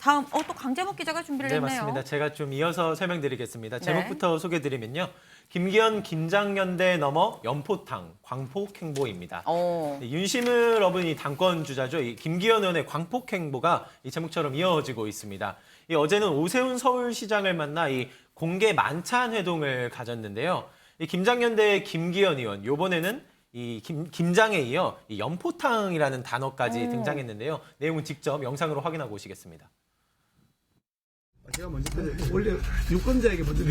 다음 또 강재목 기자가 준비를 네, 했네요. 맞습니다. 제가 좀 이어서 설명드리겠습니다. 네. 제목부터 소개드리면요. 김기현 김장연대 넘어 연포탕 광폭행보입니다. 네, 윤심을 업은 이 당권 주자죠. 이 김기현 의원의 광폭행보가 이 제목처럼 이어지고 있습니다. 어제는 오세훈 서울시장을 만나 이 공개 만찬 회동을 가졌는데요. 이 김장연대의 김기현 의원, 이번에는 이 김장에 이어 이 연포탕이라는 단어까지 등장했는데요. 내용은 직접 영상으로 확인하고 오시겠습니다. 제가 먼저 원래 유권자에게 먼저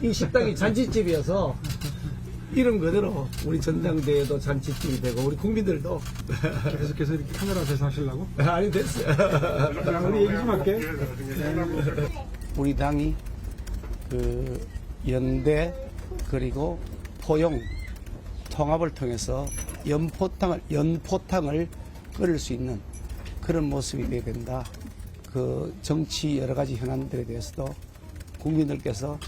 이 식당이 잔치집이어서 이름 그대로 우리 전당대회도 잔치집이 되고 우리 국민들도 계속해서 이렇게 카메라 앞에서 하시려고? 아니 됐어요. 우리 얘기 좀 할게. 우리 당이 그 연대 그리고 포용 통합을 통해서 연포탕을 끓일 수 있는 그런 모습이 되어야 된다. 그 정치 여러 가지 현안들에 대해서도 국민들께서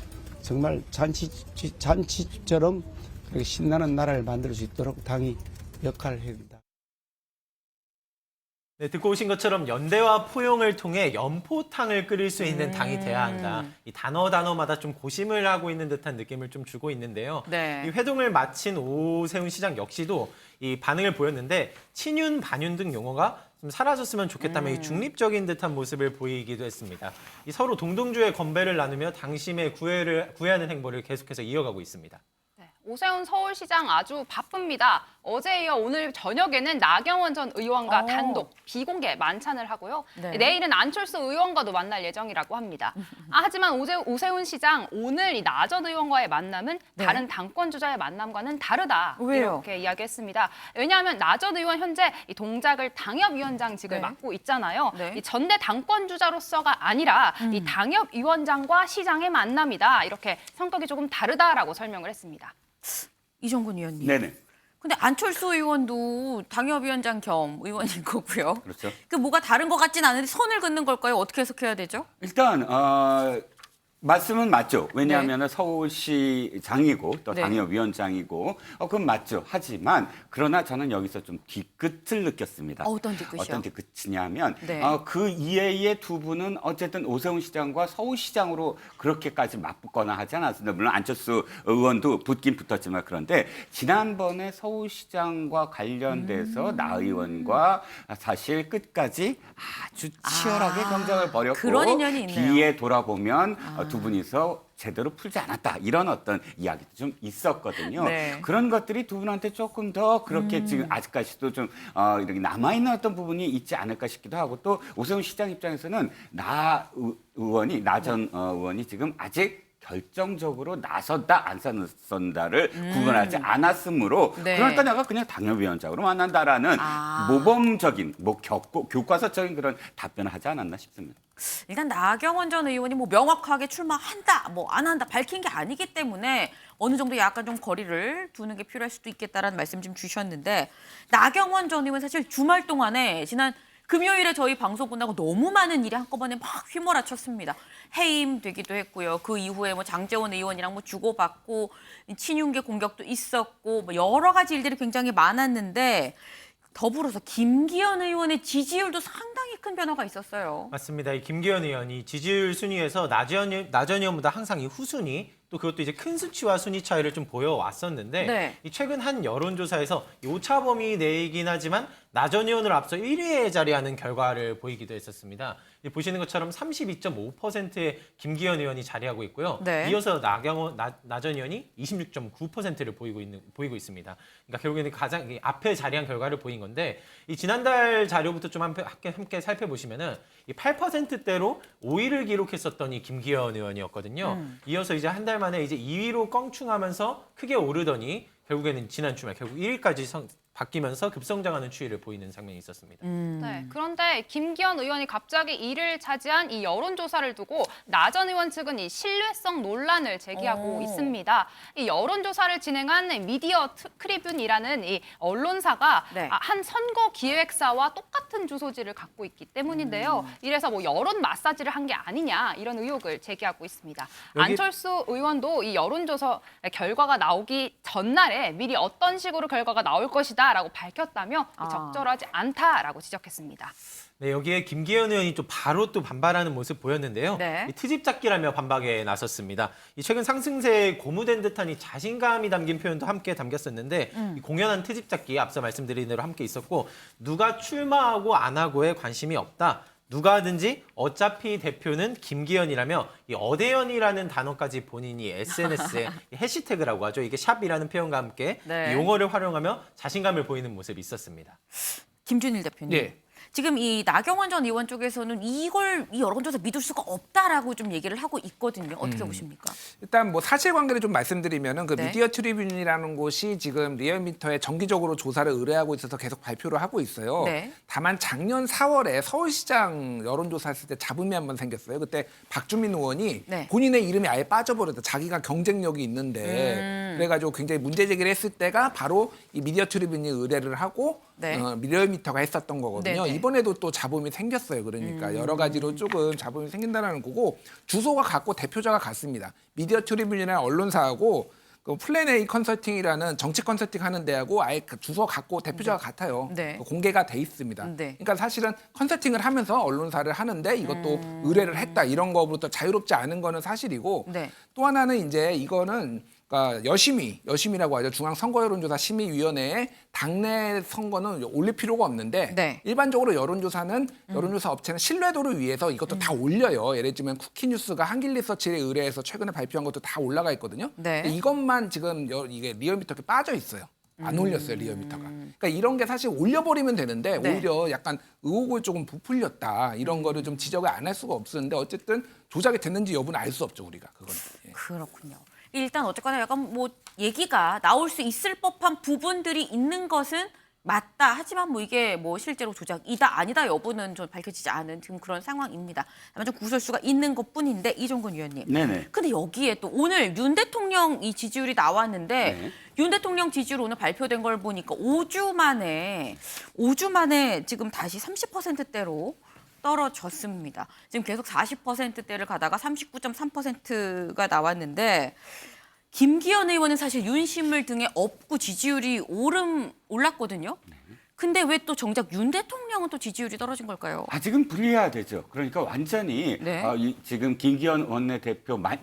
정말 잔치처럼 그렇게 신나는 나라를 만들 수 있도록 당이 역할을 해야 된다. 네, 듣고 오신 것처럼 연대와 포용을 통해 연포탕을 끓일 수 있는 당이 돼야 한다. 이 단어마다 좀 고심을 하고 있는 듯한 느낌을 좀 주고 있는데요. 네. 이 회동을 마친 오세훈 시장 역시도 이 반응을 보였는데 친윤, 반윤 등 용어가 좀 사라졌으면 좋겠다며 이 중립적인 듯한 모습을 보이기도 했습니다. 이 서로 동동주의 건배를 나누며 당심의 구애하는 행보를 계속해서 이어가고 있습니다. 오세훈 서울시장 아주 바쁩니다. 어제에 이어 오늘 저녁에는 나경원 전 의원과 단독 비공개 만찬을 하고요. 네. 내일은 안철수 의원과도 만날 예정이라고 합니다. 하지만 오세훈 시장 오늘 이 나 전 의원과의 만남은 네. 다른 당권 주자의 만남과는 다르다. 왜요? 이렇게 이야기했습니다. 왜냐하면 나 전 의원 현재 이 동작을 당협위원장직을 네. 맡고 있잖아요. 네. 이 전대 당권 주자로서가 아니라 이 당협위원장과 시장의 만남이다. 이렇게 성격이 조금 다르다라고 설명을 했습니다. 이정근 의원님. 네네. 근데 안철수 의원도 당협위원장 겸 의원인 거고요. 그렇죠. 그 뭐가 다른 것 같진 않은데 선을 긋는 걸까요? 어떻게 해석해야 되죠? 일단 말씀은 맞죠. 왜냐하면 서울시장이고 또 네. 당협위원장이고 그건 맞죠. 하지만 그러나 저는 여기서 좀 뒤끝을 느꼈습니다. 어떤 뒤끝이요? 어떤 뒤끝이냐면 네. 그 이외의 두 분은 어쨌든 오세훈 시장과 서울시장으로 그렇게까지 맞붙거나 하지 않았습니다. 물론 안철수 의원도 붙긴 붙었지만 그런데 지난번에 서울시장과 관련돼서 나 의원과 사실 끝까지 아주 치열하게 경쟁을 벌였고 그런 인연이 있네요. 뒤에 돌아보면 두 분이서 제대로 풀지 않았다. 이런 어떤 이야기도 좀 있었거든요. 네. 그런 것들이 두 분한테 조금 더 그렇게 지금 아직까지도 좀 이렇게 남아있는 어떤 부분이 있지 않을까 싶기도 하고 또 오세훈 시장 입장에서는 나 전 의원이 지금 아직 결정적으로 나선다 안 나선다를 구분하지 않았으므로 네. 그러니까 내가 그냥 당협위원장으로 만난다라는 모범적인 교과서적인 그런 답변을 하지 않았나 싶습니다. 일단 나경원 전 의원이 뭐 명확하게 출마한다, 뭐 안 한다 밝힌 게 아니기 때문에 어느 정도 약간 좀 거리를 두는 게 필요할 수도 있겠다라는 말씀 좀 주셨는데 나경원 전 의원 사실 주말 동안에 지난 금요일에 저희 방송 끝나고 너무 많은 일이 한꺼번에 막 휘몰아쳤습니다. 해임되기도 했고요. 그 이후에 뭐 장제원 의원이랑 뭐 주고받고 친윤계 공격도 있었고 뭐 여러 가지 일들이 굉장히 많았는데 더불어서 김기현 의원의 지지율도 상당히 큰 변화가 있었어요. 맞습니다. 이 김기현 의원이 지지율 순위에서 나 전 의원보다 항상 이 후순위 또 그것도 이제 큰 수치와 순위 차이를 좀 보여왔었는데 네. 이 최근 한 여론조사에서 이 오차범위 내이긴 하지만 나 전 의원을 앞서 1위에 자리하는 결과를 보이기도 했었습니다. 보시는 것처럼 32.5%의 김기현 의원이 자리하고 있고요. 네. 이어서 나 전 의원이 26.9%를 보이고 있습니다. 그러니까 결국에는 가장 앞에 자리한 결과를 보인 건데 이 지난달 자료부터 좀 함께 살펴보시면은 이 8%대로 5위를 기록했었던 이 김기현 의원이었거든요. 이어서 이제 한 달 만에 이제 2위로 껑충하면서 크게 오르더니 결국에는 지난 주말 결국 1위까지 바뀌면서 급성장하는 추이를 보이는 장면이 있었습니다. 네, 그런데 김기현 의원이 갑자기 1위를 차지한 이 여론조사를 두고 나 전 의원 측은 이 신뢰성 논란을 제기하고 있습니다. 이 여론조사를 진행한 미디어 트리뷴이라는 이 언론사가 네. 한 선거 기획사와 똑같은 주소지를 갖고 있기 때문인데요. 이래서 뭐 여론 마사지를 한 게 아니냐 이런 의혹을 제기하고 있습니다. 안철수 의원도 이 여론조사 결과가 나오기 전날에 미리 어떤 식으로 결과가 나올 것이다 있다라고 밝혔다며 아. 적절하지 않다라고 지적했습니다. 네, 여기에 김기현 의원이 또 바로 또 반발하는 모습 보였는데요. 네. 이 트집 잡기라며 반박에 나섰습니다. 이 최근 상승세에 고무된 듯한 이 자신감이 담긴 표현도 함께 담겼었는데 이 공연한 트집 잡기 앞서 말씀드린 대로 함께 있었고 누가 출마하고 안 하고에 관심이 없다. 누가 하든지 어차피 대표는 김기현이라며 이 어대현이라는 단어까지 본인이 SNS에 해시태그라고 하죠. 이게 샵이라는 표현과 함께 네. 이 용어를 활용하며 자신감을 보이는 모습이 있었습니다. 김준일 대표님. 예. 지금 이 나경원 전 의원 쪽에서는 이 여론조사 믿을 수가 없다라고 좀 얘기를 하고 있거든요. 어떻게 보십니까? 일단 뭐 사실관계를 좀 말씀드리면은 그 네. 미디어 트리뷴이라는 곳이 지금 리얼미터에 정기적으로 조사를 의뢰하고 있어서 계속 발표를 하고 있어요. 네. 다만 작년 4월에 서울시장 여론조사했을 때 잡음이 한번 생겼어요. 그때 박주민 의원이 네. 본인의 이름이 아예 빠져버렸다. 자기가 경쟁력이 있는데 그래가지고 굉장히 문제 제기를 했을 때가 바로 이 미디어 트리뷴이 의뢰를 하고 네. 리얼미터가 했었던 거거든요. 네네. 이번에도 또 잡음이 생겼어요. 그러니까 여러 가지로 조금 잡음이 생긴다는 거고 주소가 같고 대표자가 같습니다. 미디어 트리뷴이라는 언론사하고 그 플랜 A 컨설팅이라는 정치 컨설팅 하는 데하고 아예 주소가 같고 대표자가 같아요. 네. 공개가 돼 있습니다. 네. 그러니까 사실은 컨설팅을 하면서 언론사를 하는데 이것도 의뢰를 했다 이런 거부터 자유롭지 않은 거는 사실이고 네. 또 하나는 이제 이거는 그러니까 여심이라고 하죠. 중앙선거여론조사 심의위원회에 당내 선거는 올릴 필요가 없는데 네. 일반적으로 여론조사는 여론조사 업체는 신뢰도를 위해서 이것도 다 올려요. 예를 들면 쿠키뉴스가 한길리서치에 의뢰해서 최근에 발표한 것도 다 올라가 있거든요. 네. 근데 이것만 지금 이게 리얼미터에 빠져 있어요. 안 올렸어요, 리얼미터가. 그러니까 이런 게 사실 올려버리면 되는데 네. 오히려 약간 의혹을 조금 부풀렸다. 이런 거를 좀 지적을 안 할 수가 없었는데 어쨌든 조작이 됐는지 여부는 알 수 없죠, 우리가. 그건. 예. 그렇군요. 일단 어쨌거나 약간 뭐 얘기가 나올 수 있을 법한 부분들이 있는 것은 맞다. 하지만 뭐 이게 뭐 실제로 조작이다 아니다 여부는 좀 밝혀지지 않은 지금 그런 상황입니다. 다만 좀 구설수가 있는 것뿐인데 이종근 위원님. 네네. 근데 여기에 또 오늘 윤 대통령 이 지지율이 나왔는데 네. 윤 대통령 지지율 오늘 발표된 걸 보니까 5주 만에 지금 다시 30%대로 떨어졌습니다. 지금 계속 40%대를 가다가 39.3%가 나왔는데 김기현 의원은 사실 윤심을 등에 업고 지지율이 올랐거든요. 근데 왜 또 정작 윤 대통령은 또 지지율이 떨어진 걸까요? 아직은 불리해야되죠. 그러니까 완전히 네. 지금 김기현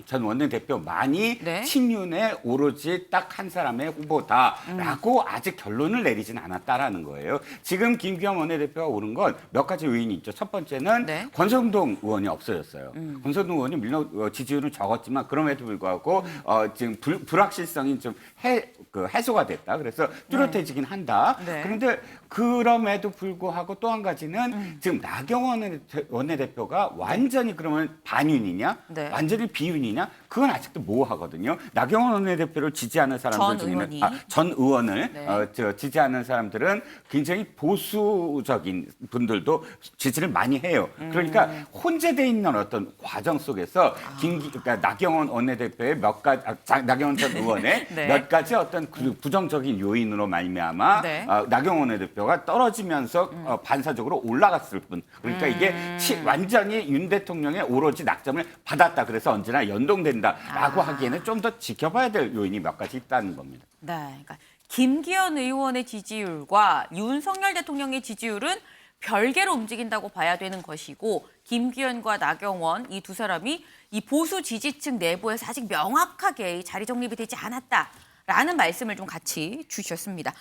전 원내대표만이 네. 친윤에 오로지 딱 한 사람의 후보다라고 아직 결론을 내리진 않았다라는 거예요. 지금 김기현 원내대표가 오른 건 몇 가지 요인이 있죠. 첫 번째는 네. 권성동 의원이 없어졌어요. 권성동 의원이 물론 지지율은 적었지만 그럼에도 불구하고 지금 불확실성이 좀 해소가 됐다. 그래서 뚜렷해지긴 한다. 네. 그런데 그럼에도 불구하고 또 한 가지는 지금 나경원 원내대표가 완전히 그러면 반윤이냐, 네. 완전히 비윤이냐, 그건 아직도 모호하거든요. 나경원 원내대표를 지지하는 사람들 중에는 전 의원을 네. 지지하는 사람들은 굉장히 보수적인 분들도 지지를 많이 해요. 그러니까 혼재돼 있는 어떤 과정 속에서 그러니까 나경원 원내대표의 나경원 전 의원의 네. 몇 가지 어떤 그 부정적인 요인으로 말미암아 네. 나경원 원내대표가 떨어지면서 반사적으로 올라갔을 뿐. 그러니까 이게 완전히 윤 대통령의 오로지 낙점을 받았다. 그래서 언제나 연동된다라고 하기에는 좀 더 지켜봐야 될 요인이 몇 가지 있다는 겁니다. 네, 그러니까 김기현 의원의 지지율과 윤석열 대통령의 지지율은 별개로 움직인다고 봐야 되는 것이고 김기현과 나경원 이 두 사람이 이 보수 지지층 내부에서 아직 명확하게 자리 정립이 되지 않았다라는 말씀을 좀 같이 주셨습니다.